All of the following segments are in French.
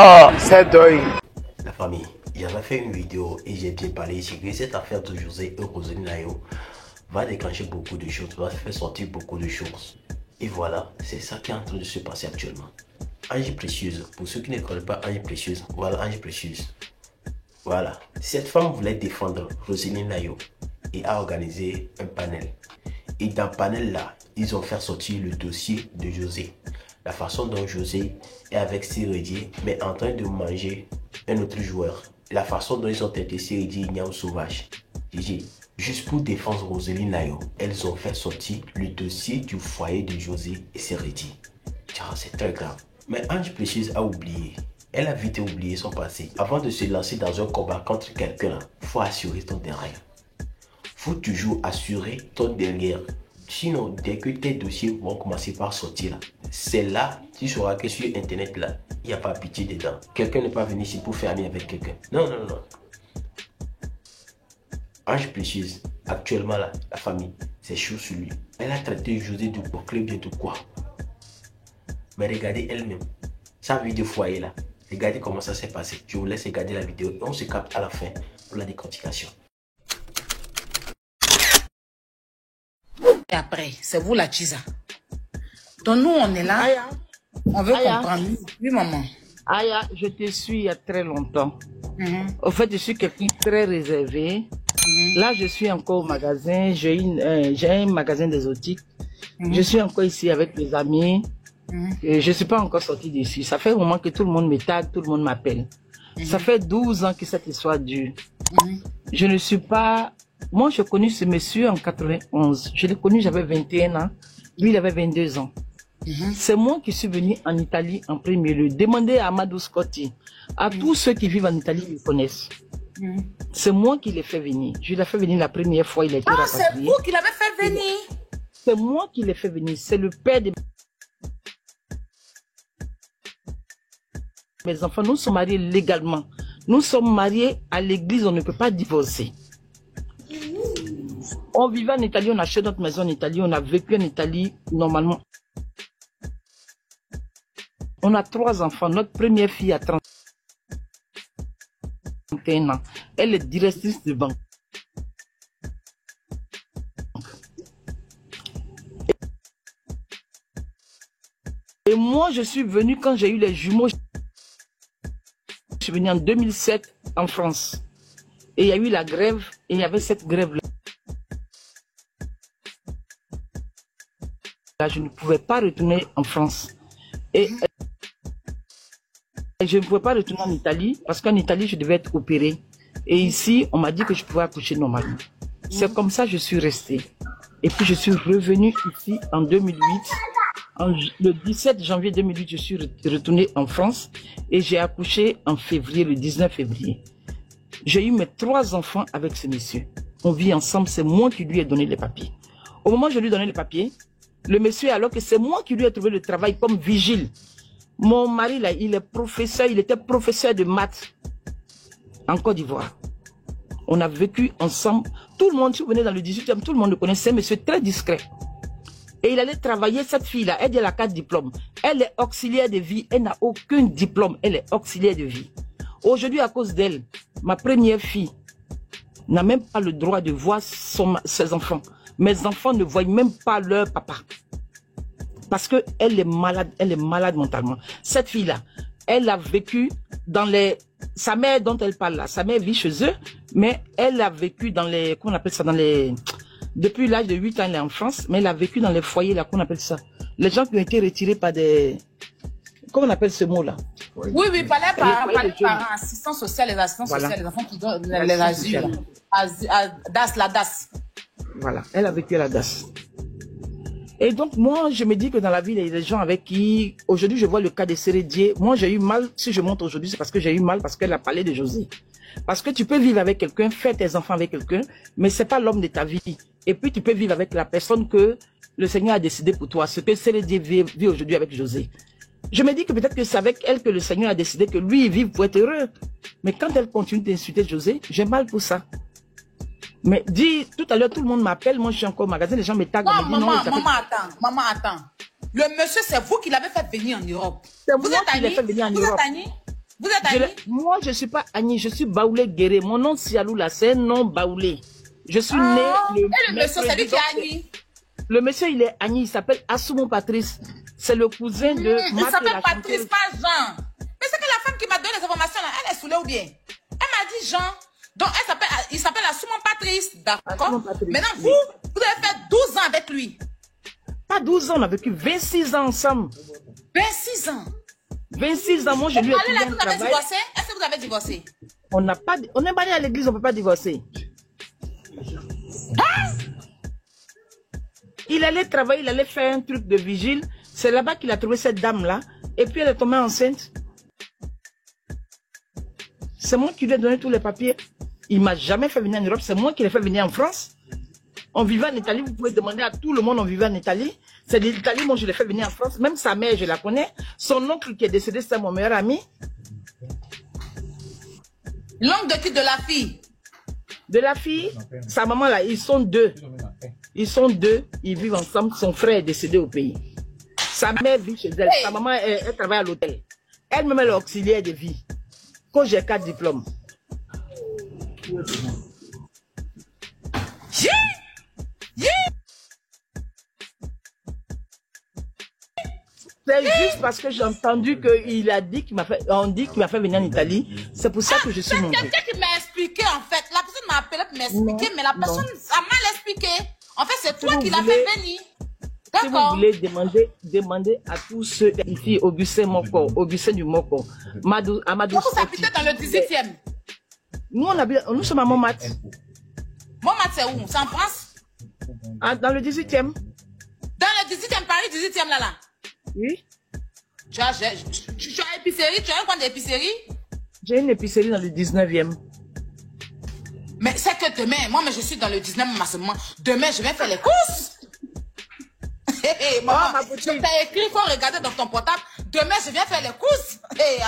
Oh, c'est dingue. La famille, j'avais fait une vidéo et j'ai bien parlé. J'ai que cette affaire de José et Roseline Layo va déclencher beaucoup de choses, va faire sortir beaucoup de choses. Et voilà, c'est ça qui est en train de se passer actuellement. Ange Précieuse, pour ceux qui ne connaissent pas Ange Précieuse, voilà Ange Précieuse. Voilà, cette femme voulait défendre Roseline Layo et a organisé un panel. Et dans le panel là, ils ont fait sortir le dossier de José. La façon dont José est avec Siredi, mais en train de manger un autre joueur. La façon dont ils ont traité Siredi Ignam Sauvage. Juste pour défendre Roseline Layo, elles ont fait sortir le dossier du foyer de José et Siredi. C'est très grave. Mais Ange Précieuse a oublié. Elle a vite oublié son passé. Avant de se lancer dans un combat contre quelqu'un, il faut assurer ton derrière. Faut toujours assurer ton derrière. Sinon, dès que tes dossiers vont commencer par sortir, c'est là, tu sauras que sur Internet, là, il n'y a pas pitié dedans. Quelqu'un n'est pas venu ici pour faire ami avec quelqu'un. Non, non, non. Ange Précieuse, actuellement, là, la famille, c'est chaud sur lui. Elle a traité José de boucler bien de quoi. Mais regardez elle-même, sa vie de foyer, là. Regardez comment ça s'est passé. Je vous laisse regarder la vidéo et on se capte à la fin pour la décortication. Et après, c'est vous la chisa. Donc nous, on est là. Aya. On veut Aya. comprendre. Oui, maman. Aya, je te suis il y a très longtemps. Au fait, je suis quelqu'un de très réservé. Là, je suis encore au magasin. J'ai un magasin d'exotique. Je suis encore ici avec mes amis. Et je ne suis pas encore sorti d'ici. Ça fait un moment que tout le monde me tague, tout le monde m'appelle. Ça fait 12 ans que cette histoire dure. Je ne suis pas... Moi, j'ai connu ce monsieur en 91. Je l'ai connu, j'avais 21 ans. Lui, il avait 22 ans. C'est moi qui suis venu en Italie en premier lieu. Demandez à Amadou Scotti. À tous ceux qui vivent en Italie, ils connaissent. C'est moi qui l'ai fait venir. Je l'ai fait venir la première fois, il a été rapatrié. C'est vous qui l'avez fait venir. C'est moi qui l'ai fait venir. C'est le père de mes enfants. Nous sommes mariés légalement. Nous sommes mariés à l'église, on ne peut pas divorcer. On vivait en Italie, on a acheté notre maison en Italie, on a vécu en Italie normalement. On a 3 enfants. Notre première fille a 31 ans. Elle est directrice de banque. Et moi, je suis venu quand j'ai eu les jumeaux. Je suis venu en 2007 en France. Et il y a eu la grève, et il y avait cette grève-là. Je ne pouvais pas retourner en France. Et je ne pouvais pas retourner en Italie, parce qu'en Italie, je devais être opérée. Et ici, on m'a dit que je pouvais accoucher normalement. C'est comme ça que je suis restée. Et puis, je suis revenue ici en 2008. Le 17 janvier 2008, je suis retournée en France. Et j'ai accouché en février, le 19 février. J'ai eu mes 3 enfants avec ce monsieur. On vit ensemble, c'est moi qui lui ai donné les papiers. Au moment où je lui ai donné les papiers, le monsieur, alors que c'est moi qui lui ai trouvé le travail comme vigile. Mon mari, là, il est professeur, il était professeur de maths en Côte d'Ivoire. On a vécu ensemble. Tout le monde, si vous venez dans le 18e, tout le monde le connaissait, monsieur très discret. Et il allait travailler, cette fille-là, elle a la carte diplôme. Elle est auxiliaire de vie, elle n'a aucun diplôme, elle est auxiliaire de vie. Aujourd'hui, à cause d'elle, ma première fille n'a même pas le droit de voir ses enfants. Mes enfants ne voient même pas leur papa. Parce qu'elle est malade mentalement. Cette fille-là, elle a vécu dans les... Sa mère dont elle parle là, sa mère vit chez eux, mais elle a vécu dans les... Comment on appelle ça? Dans les... Depuis l'âge de 8 ans, elle est en France, mais elle a vécu dans les foyers là, qu'on appelle ça. Les gens qui ont été retirés par des... Comment on appelle ce mot-là? Oui, par assistants sociaux, les assistants sociaux, les enfants qui donnent les asiles. La DAS. Voilà, elle a vécu à la DAS. Et donc, moi, je me dis que dans la vie, il y a des gens avec qui... Aujourd'hui, je vois le cas de Siredi. Moi, j'ai eu mal. Si je monte aujourd'hui, c'est parce que j'ai eu mal, parce qu'elle a parlé de José. Parce que tu peux vivre avec quelqu'un, faire tes enfants avec quelqu'un, mais c'est pas l'homme de ta vie. Et puis, tu peux vivre avec la personne que le Seigneur a décidé pour toi. Ce que Siredi vit aujourd'hui avec José. Je me dis que peut-être que c'est avec elle que le Seigneur a décidé que lui, il vive pour être heureux. Mais quand elle continue d'insulter José, j'ai mal pour ça. Mais dis, tout à l'heure, tout le monde m'appelle, moi je suis encore au magasin, les gens me taguent. Non, maman, attends. Le monsieur, c'est vous qui l'avez fait venir en Europe. C'est moi qui l'ai fait venir en Europe. Vous êtes Annie? Moi, je ne suis pas Annie, je suis Baoulé Guéré. Mon nom Sialou là, c'est un nom Baoulé. Je suis né Et le monsieur, c'est lui qui est Annie. Le monsieur, il est Annie, il s'appelle Assoumou Patrice. C'est le cousin de... Il s'appelle Patrice, pas Jean. Mais c'est que la femme qui m'a donné les informations, là, elle est saoulée ou bien? Elle m'a dit Jean. Donc, il s'appelle Assoumou Patrice. D'accord? Maintenant, vous avez fait 12 ans avec lui. Pas 12 ans, on a vécu 26 ans ensemble. 26 ans. 26 ans, moi je lui ai trouvé un travail. Divorcé? Est-ce que vous avez divorcé? On est marié à l'église, on ne peut pas divorcer. Hein? Il allait travailler, il allait faire un truc de vigile. C'est là-bas qu'il a trouvé cette dame-là. Et puis elle est tombée enceinte. C'est moi qui lui ai donné tous les papiers. Il ne m'a jamais fait venir en Europe, c'est moi qui l'ai fait venir en France. On vivait en Italie, vous pouvez demander à tout le monde, on vivait en Italie. C'est l'Italie, moi je l'ai fait venir en France. Même sa mère, je la connais. Son oncle qui est décédé, c'est mon meilleur ami. L'oncle de qui? De la fille? De la fille, sa maman là, ils sont deux. Ils sont deux, ils vivent ensemble. Son frère est décédé au pays. Sa mère vit chez elle. Sa maman, elle travaille à l'hôtel. Elle-même, elle est auxiliaire de vie. Quand j'ai 4 diplômes. C'est juste parce que j'ai entendu qu'il a dit qu'il m'a fait, venir en Italie. C'est pour ça que je suis montée. C'est quelqu'un qui m'a expliqué en fait. La personne m'a appelé pour m'expliquer, mais la personne a mal expliqué. En fait, c'est toi qui l'as fait venir. Si vous voulez demander à tous ceux ici, Augustin Moko, Augustin du Moko, Amadou. Vous habitez dans le 18e. Nous sommes à Montmartre. Montmartre, c'est où? C'est en France? Dans le 18e. Dans le 18e, Paris 18e là. Oui. Tu as épicerie? Tu as un coin d'épicerie? J'ai une épicerie dans le 19e. Mais c'est que demain, moi, je suis dans le 19e, ma semaine. Demain, je vais faire les courses. Maman, je t'ai écrit, il faut regarder dans ton portable. Demain, je viens faire les courses.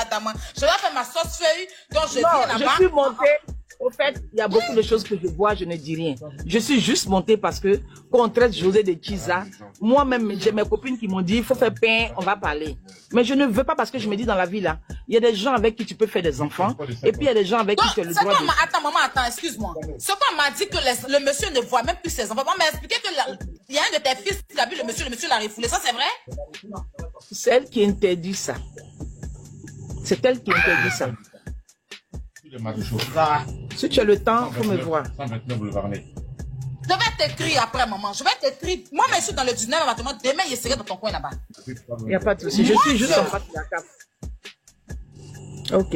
Attends, moi, je vais faire ma sauce feuille. Donc, je viens là-bas. Je suis montée. Au fait, il y a beaucoup de choses que je vois, je ne dis rien. Je suis juste montée parce que, quand on traite José de Chiza, moi-même, j'ai mes copines qui m'ont dit, il faut faire pain, on va parler. Mais je ne veux pas parce que je me dis dans la vie là, il y a des gens avec qui tu peux faire des enfants, et puis il y a des gens avec qui tu as le droit de... Attends, maman, attends, excuse-moi. Ce qu'on m'a dit que le monsieur ne voit même plus ses enfants. On m'a expliqué qu'il y a un de tes fils qui a vu le monsieur l'a refoulé. Ça, c'est vrai? C'est elle qui interdit ça. C'est elle qui interdit ça. Si tu as le temps, il faut me voir. Je vais t'écrire après, maman. Je vais t'écrire. Moi, je suis dans le 19e appartement. Demain, il serait dans ton coin là-bas. Il n'y a pas de souci. Je suis juste en face de la cave. Ok.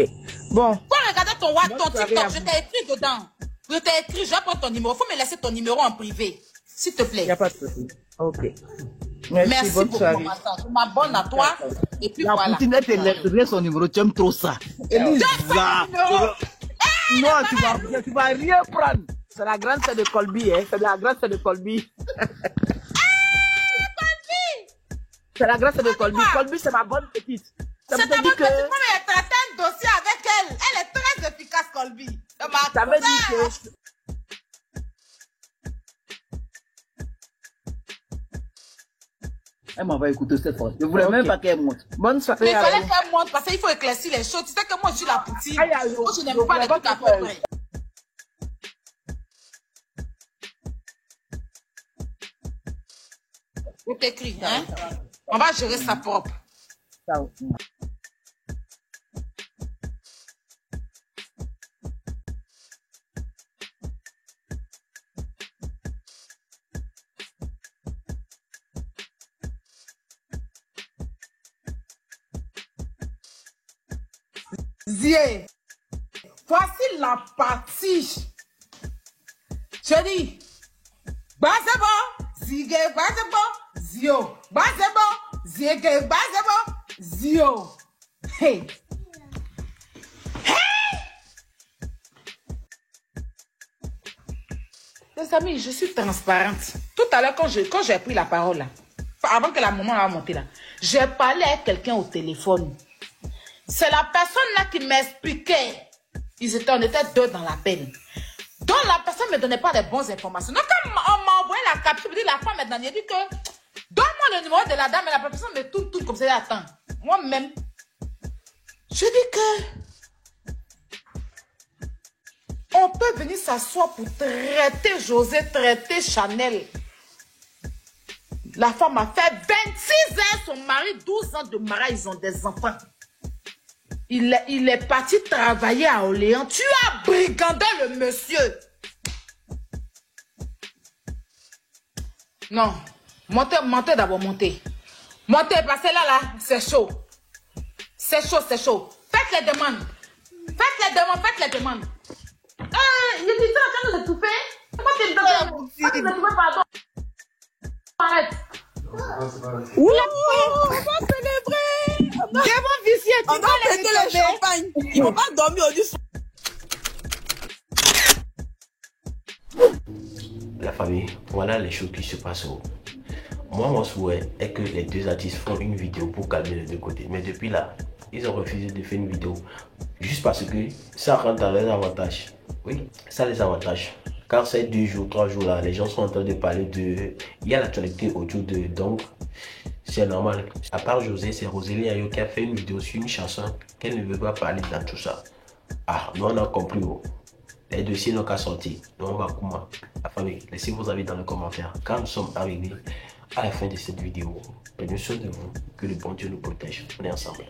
Bon. Quand regarder ton TikTok, je t'ai écrit dedans. Je t'ai écrit, je vais prendre ton numéro. Il faut me laisser ton numéro en privé. S'il te plaît. Il n'y a pas de souci. Ok. Merci beaucoup, maman. Je m'abonne à toi. Et puis voilà. La poutine, elle te laisse son numéro. Tu aimes trop ça. Elisa. Non, tu vas rien prendre. C'est la grande sœur de Colby, hein. C'est la grande sœur de Colby. C'est la grande sœur de Colby. Colby, c'est ma bonne petite. C'est ta bonne petite. Moi, elle traité un dossier avec elle. Elle est très efficace, Colby. Ça veut dire que... Elle m'en va écouter cette fois. Je voulais même pas qu'elle monte. Bonne soirée. Mais il fallait qu'elle monte parce qu'il faut éclaircir les choses. Tu sais que moi, je suis la poutine. Moi, je n'aime pas les trucs à peu près. Je t'écris, hein? On va gérer ça propre. Ciao. Zie, voici la partie. Je dis, basebo, zige, basebo, zio, basebo, zige, basebo, zio. Hey. Hey. Les amis, je suis transparente. Tout à l'heure, quand j'ai pris la parole, là, avant que la maman a monté là, j'ai parlé à quelqu'un au téléphone. C'est la personne là qui m'expliquait. On était deux dans la peine. Donc la personne ne me donnait pas les bonnes informations. Donc quand on m'a envoyé la capture, la femme maintenant, il a dit que donne-moi le numéro de la dame et la personne me tourne comme ça. Attends, moi-même, je dis que on peut venir s'asseoir pour traiter José, traiter Chanel. La femme a fait 26 ans, son mari, 12 ans de mariage, ils ont des enfants. Il est parti travailler à Orléans. Tu as brigandé le monsieur. Non, montez d'abord, montez. Montez, parce que là, c'est chaud. C'est chaud, c'est chaud. Faites les demandes. Faites les demandes. Il dit ça, quand vous étouffez. Pourquoi tu me donnes pardon? Arrête. Oula, on va célébrer. Devant vicier, on va péter le champagne. On va dormir au dessus. La famille, voilà les choses qui se passent. Moi, mon souhait est que les deux artistes font une vidéo pour calmer les deux côtés. Mais depuis là, ils ont refusé de faire une vidéo. Juste parce que ça rentre dans les avantages. Oui, ça les avantages. Car ces 2 jours, 3 jours là, les gens sont en train de parler de... Il y a l'actualité autour de... Donc, c'est normal. À part José, c'est Rosélie Ayo qui a fait une vidéo sur une chanson qu'elle ne veut pas parler dans tout ça. Ah, nous on a compris. Les dossiers n'ont qu'à sortir. Donc on va comment? La famille, laissez vos avis dans les commentaires. Quand nous sommes arrivés à la fin de cette vidéo, prenez soin de vous. Que le bon Dieu nous protège. On est ensemble.